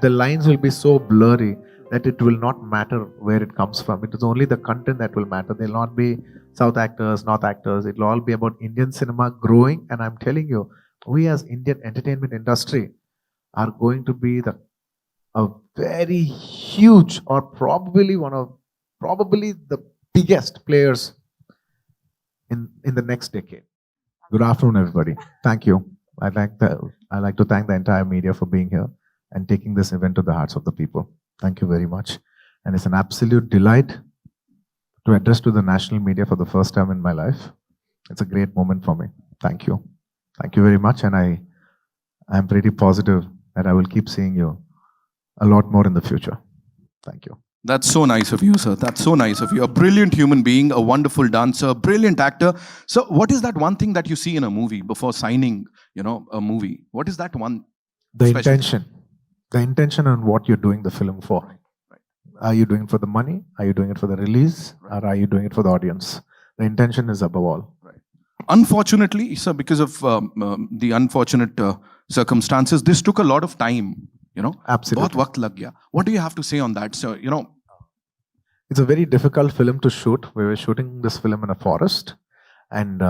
the lines will be so blurry that it will not matter where it comes from. It is only the content that will matter. There will not be South actors, North actors. It will all be about Indian cinema growing. And I'm telling you, we as Indian entertainment industry are going to be a very huge, or probably the biggest players in the next decade. Good afternoon, everybody. Thank you. I'd like to thank the entire media for being here and taking this event to the hearts of the people. Thank you very much. And it's an absolute delight to address to the national media for the first time in my life. It's a great moment for me. Thank you. Thank you very much. And I'm pretty positive that I will keep seeing you a lot more in the future. Thank you. That's so nice of you, sir. That's so nice of you. A brilliant human being, a wonderful dancer, brilliant actor. So what is that one thing that you see in a movie before signing, a movie? What is that one? The intention. The intention on what you're doing the film for. Right. Are you doing it for the money? Are you doing it for the release? Right. Or are you doing it for the audience? The intention is above all. Right. Unfortunately, sir, because of the unfortunate circumstances, this took a lot of time. Absolutely. बहुत वक्त लग गया. What do you have to say on that? So, it's a very difficult film to shoot. We were shooting this film in a forest, and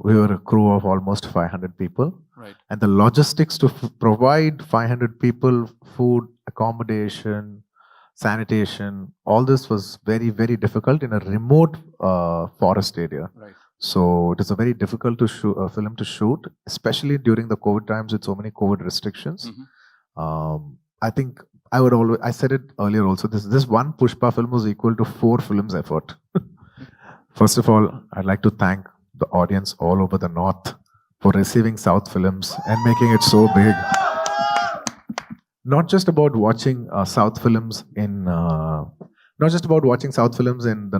we were a crew of almost 500 people. Right. And the logistics to provide 500 people food, accommodation, sanitation, all this was very, very difficult in a remote forest area. Right. So it is a very difficult film to shoot, especially during the COVID times with so many COVID restrictions. Mm-hmm. I think I said it earlier also, this one Pushpa film was equal to 4 films effort. First of all, I'd like to thank the audience all over the North for receiving South films and making it so big. Not just about watching South films in the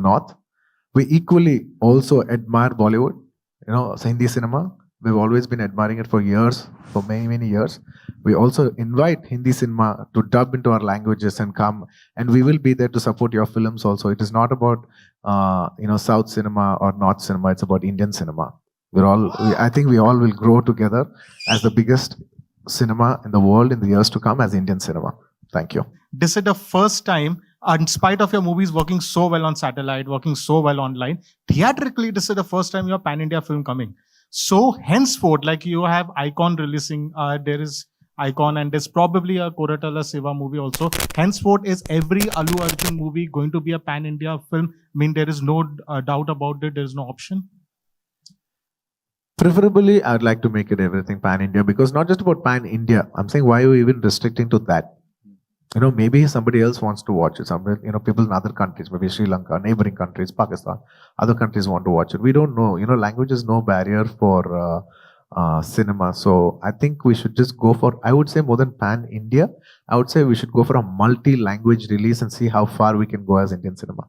North. We equally also admire Bollywood, Hindi cinema. We've always been admiring it for years, for many, many years. We also invite Hindi cinema to dub into our languages and come, and we will be there to support your films also. It is not about, South cinema or North cinema. It's about Indian cinema. I think we all will grow together as the biggest cinema in the world in the years to come as Indian cinema. Thank you. This is the first time, in spite of your movies working so well on satellite, working so well online, theatrically, this is the first time your pan-India film coming. So henceforth, like you have Icon releasing, there is Icon, and there's probably a Koratala Seva movie also. Henceforth, is every Allu Arjun movie going to be a pan-India film? I mean, there is no doubt about it. There is no option. Preferably, I'd like to make it everything pan-India, because not just about pan-India. I'm saying, why are you even restricting to that? Maybe somebody else wants to watch it. People in other countries, maybe Sri Lanka, neighboring countries, Pakistan, other countries want to watch it. We don't know. Language is no barrier for cinema. So I think we should just go for, I would say more than pan-India, I would say we should go for a multi-language release and see how far we can go as Indian cinema.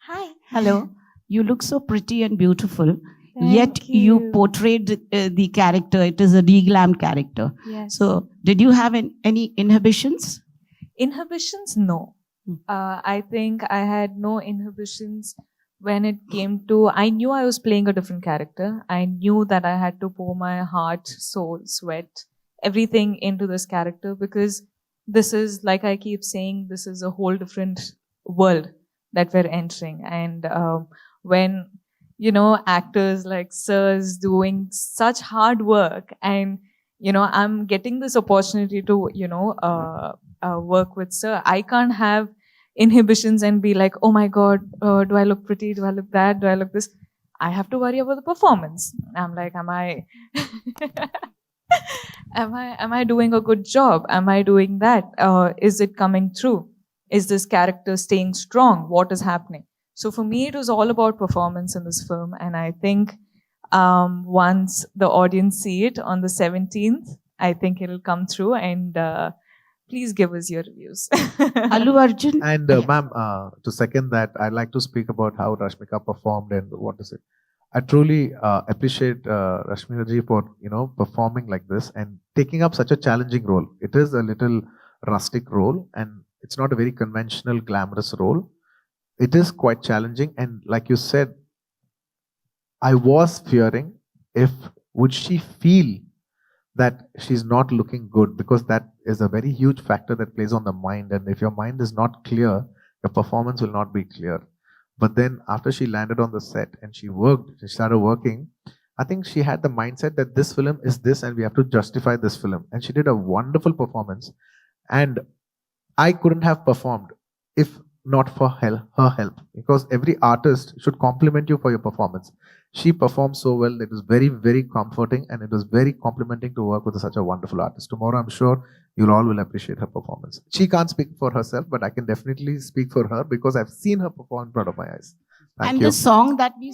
Hi. Hello. You look so pretty and beautiful. Yet you portrayed the character. It is a deglammed character. Yes. So did you have any inhibitions? Inhibitions? No. I think I had no inhibitions when it came to, I knew I was playing a different character. I knew that I had to pour my heart, soul, sweat, everything into this character, because this is, like I keep saying, this is a whole different world that we're entering. And when, actors like sirs doing such hard work, and, I'm getting this opportunity to, work with sir, I can't have inhibitions and be like, oh my God, do I look pretty? Do I look that? Do I look this? I have to worry about the performance. I'm like, am I doing a good job? Am I doing that? Is it coming through? Is this character staying strong? What is happening? So for me, it was all about performance in this film. And I think once the audience see it on the 17th, I think it'll come through, and please give us your reviews. Allu Arjun. And ma'am, to second that, I'd like to speak about how Rashmika performed and what is it. I truly appreciate Rashmika ji for performing like this and taking up such a challenging role. It is a little rustic role, and it's not a very conventional, glamorous role. It is quite challenging, and like you said, I was fearing would she feel that she's not looking good, because that is a very huge factor that plays on the mind. And if your mind is not clear, your performance will not be clear. But then after she landed on the set and she started working, I think she had the mindset that this film is this and we have to justify this film. And she did a wonderful performance. And I couldn't have performed if not for her help, because every artist should compliment you for your performance. She performed so well. It was very, very comforting, and it was very complimenting to work with such a wonderful artist. Tomorrow, I'm sure you all will appreciate her performance. She can't speak for herself, but I can definitely speak for her because I've seen her perform in front of my eyes. Thank And you. the song that we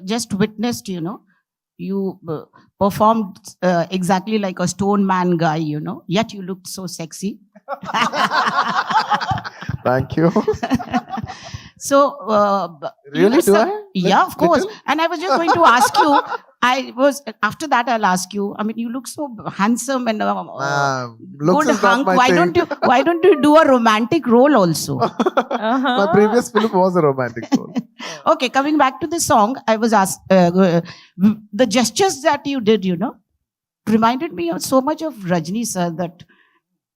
just witnessed, you performed exactly like a stone man guy, yet you looked so sexy. Thank you. So, Really, do I? Yeah, of course. Little? And I was just going to ask you, after that, I'll ask you, I mean, you look so handsome and Looks good is not hunk. my Why thing. don't you do a romantic role also? My previous film was a romantic role. Okay, coming back to the song, I was asked, the gestures that you did, reminded me of so much of Rajni sir, that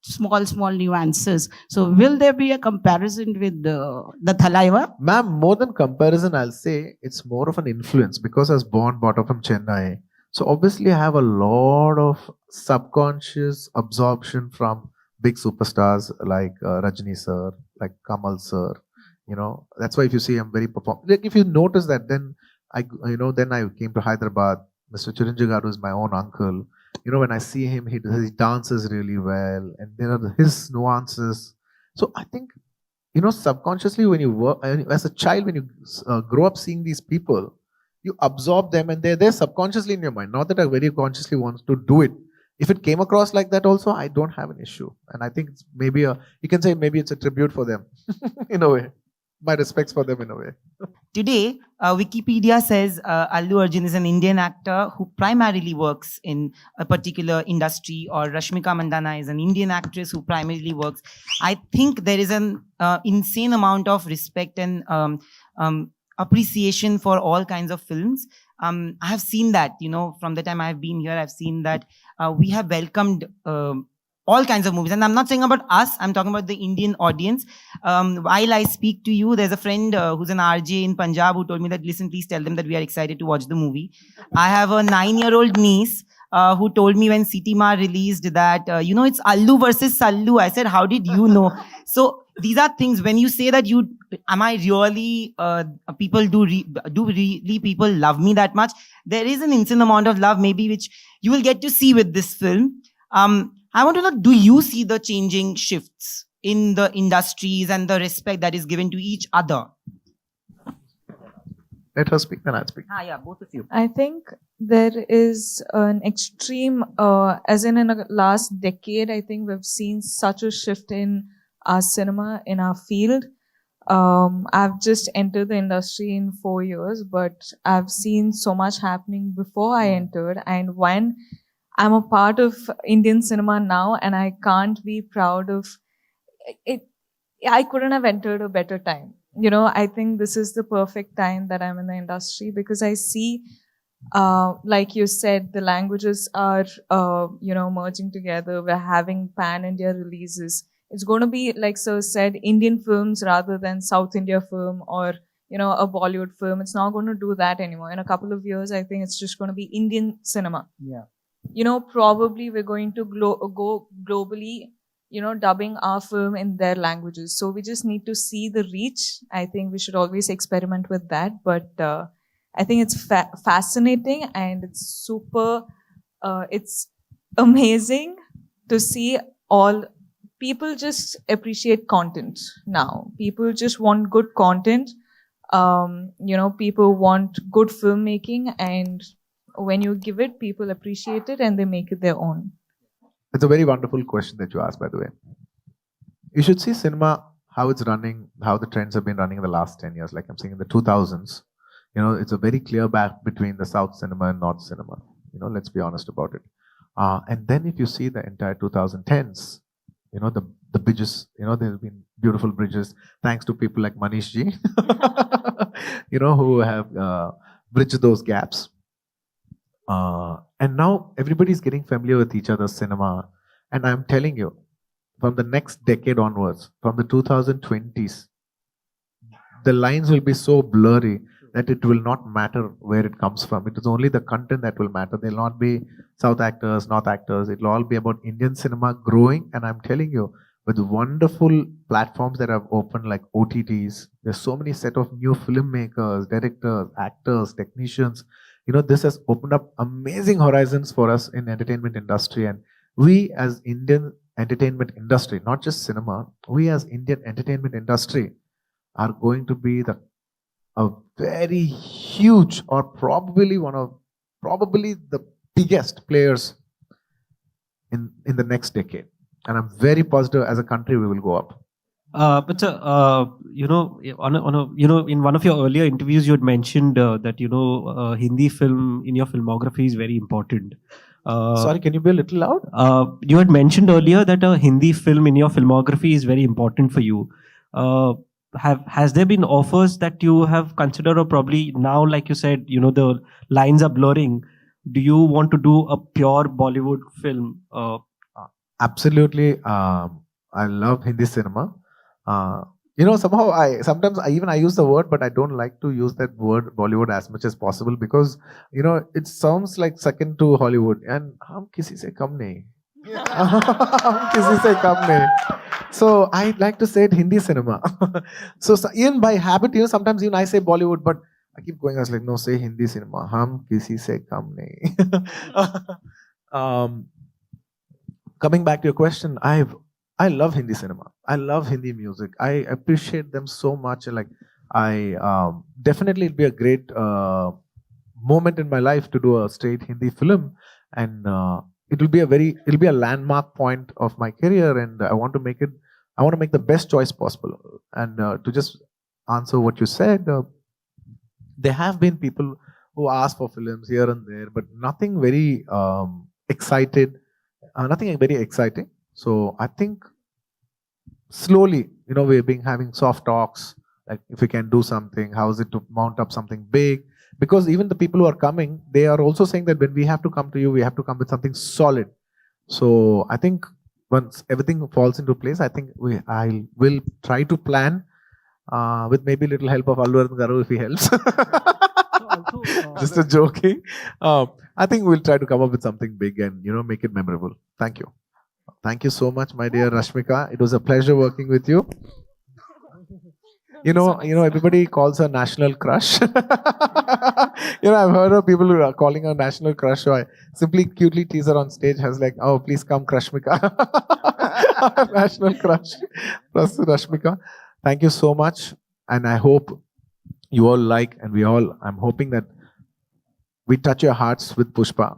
small nuances. So will there be a comparison with the Thalaiva? Ma'am, more than comparison, I'll say it's more of an influence, because I was brought up from Chennai. So obviously I have a lot of subconscious absorption from big superstars like Rajni sir, like Kamal sir. That's why if you see I'm very like if you notice that, then I came to Hyderabad. Mr. Chiranjeevi Garu is my own uncle. When I see him, he dances really well, and there are his nuances. So I think, subconsciously when you work as a child, when you grow up seeing these people, you absorb them, and they're there subconsciously in your mind. Not that I very consciously want to do it. If it came across like that also, I don't have an issue. And I think it's maybe you can say maybe it's a tribute for them in a way. My respects for them in a way. Today, Wikipedia says Allu Arjun is an Indian actor who primarily works in a particular industry, or Rashmika Mandana is an Indian actress who primarily works. I think there is an insane amount of respect and appreciation for all kinds of films. I have seen that, from the time I've been here, I've seen that we have welcomed all kinds of movies. And I'm not saying about us, I'm talking about the Indian audience. While I speak to you, there's a friend who's an RJ in Punjab who told me that, listen, please tell them that we are excited to watch the movie. I have a 9-year-old niece who told me when Sitima released that, it's Allu versus Sallu. I said, how did you know? So these are things, when you say that am I really, people do really people love me that much? There is an insane amount of love maybe which you will get to see with this film. I want to know, do you see the changing shifts in the industries and the respect that is given to each other? Let her speak, then I'll speak. Yeah, both of you. I think there is an extreme, as in the last decade, I think we've seen such a shift in our cinema, in our field. I've just entered the industry in 4 years, but I've seen so much happening before I entered. And when I'm a part of Indian cinema now, and I can't be proud of it. I couldn't have entered a better time. I think this is the perfect time that I'm in the industry, because I see, like you said, the languages are, merging together. We're having pan-India releases. It's going to be, like Sir said, Indian films rather than South India film or, a Bollywood film. It's not going to do that anymore. In a couple of years, I think it's just going to be Indian cinema. Yeah. Probably we're going to go globally, dubbing our film in their languages. So we just need to see the reach. I think we should always experiment with that. But I think it's fascinating, and it's super, it's amazing to see all people just appreciate content now. People just want good content. People want good filmmaking, and when you give it, people appreciate it and they make it their own. It's a very wonderful question that you asked, by the way. You should see cinema, how it's running, how the trends have been running in the last 10 years. Like I'm saying in the 2000s, it's a very clear gap between the South cinema and North cinema. Let's be honest about it. And then if you see the entire 2010s, the bridges, there have been beautiful bridges, thanks to people like Manish ji, who have bridged those gaps. And now everybody's getting familiar with each other's cinema. And I'm telling you, from the next decade onwards, from the 2020s, the lines will be so blurry that it will not matter where it comes from. It is only the content that will matter. There'll not be South actors, North actors. It'll all be about Indian cinema growing. And I'm telling you, with wonderful platforms that have opened like OTTs, there's so many set of new filmmakers, directors, actors, technicians. This has opened up amazing horizons for us in entertainment industry. And we as Indian entertainment industry, not just cinema, we as Indian entertainment industry are going to be a very huge, or probably the biggest players in the next decade. And I'm very positive as a country we will go up. But in one of your earlier interviews, you had mentioned that Hindi film in your filmography is very important. Sorry, can you be a little loud? You had mentioned earlier that a Hindi film in your filmography is very important for you. Has there been offers that you have considered, or probably now, like you said, the lines are blurring? Do you want to do a pure Bollywood film? Absolutely. I love Hindi cinema. Somehow I use the word, but I don't like to use that word Bollywood as much as possible, because it sounds like second to Hollywood, and hum kisi se kam nahi. Hum kisi se kam nahi. So I like to say it Hindi cinema. so even by habit, sometimes even I say Bollywood, but I keep going. I was like, no, say Hindi cinema. Hum kisi se kam nahi. Coming back to your question, I love Hindi cinema. I love Hindi music. I appreciate them so much. Like definitely it'll be a great moment in my life to do a straight Hindi film, and it'll be a landmark point of my career, and I want to make the best choice possible. And to just answer what you said, there have been people who ask for films here and there, but nothing very exciting. So I think slowly, we've been having soft talks, like if we can do something, how is it to mount up something big? Because even the people who are coming, they are also saying that when we have to come to you, we have to come with something solid. So I think once everything falls into place, I think I will try to plan with maybe a little help of Allu Garu if he helps. Just a joking. I think we'll try to come up with something big and make it memorable. Thank you. Thank you so much, my dear Rashmika. It was a pleasure working with you. Everybody calls her national crush. I've heard of people who are calling her national crush. So I simply cutely tease her on stage. I was like, oh, please come, Crushmika. National crush. Plus Rashmika. Thank you so much. And I hope you all like, and I'm hoping that we touch your hearts with Pushpa.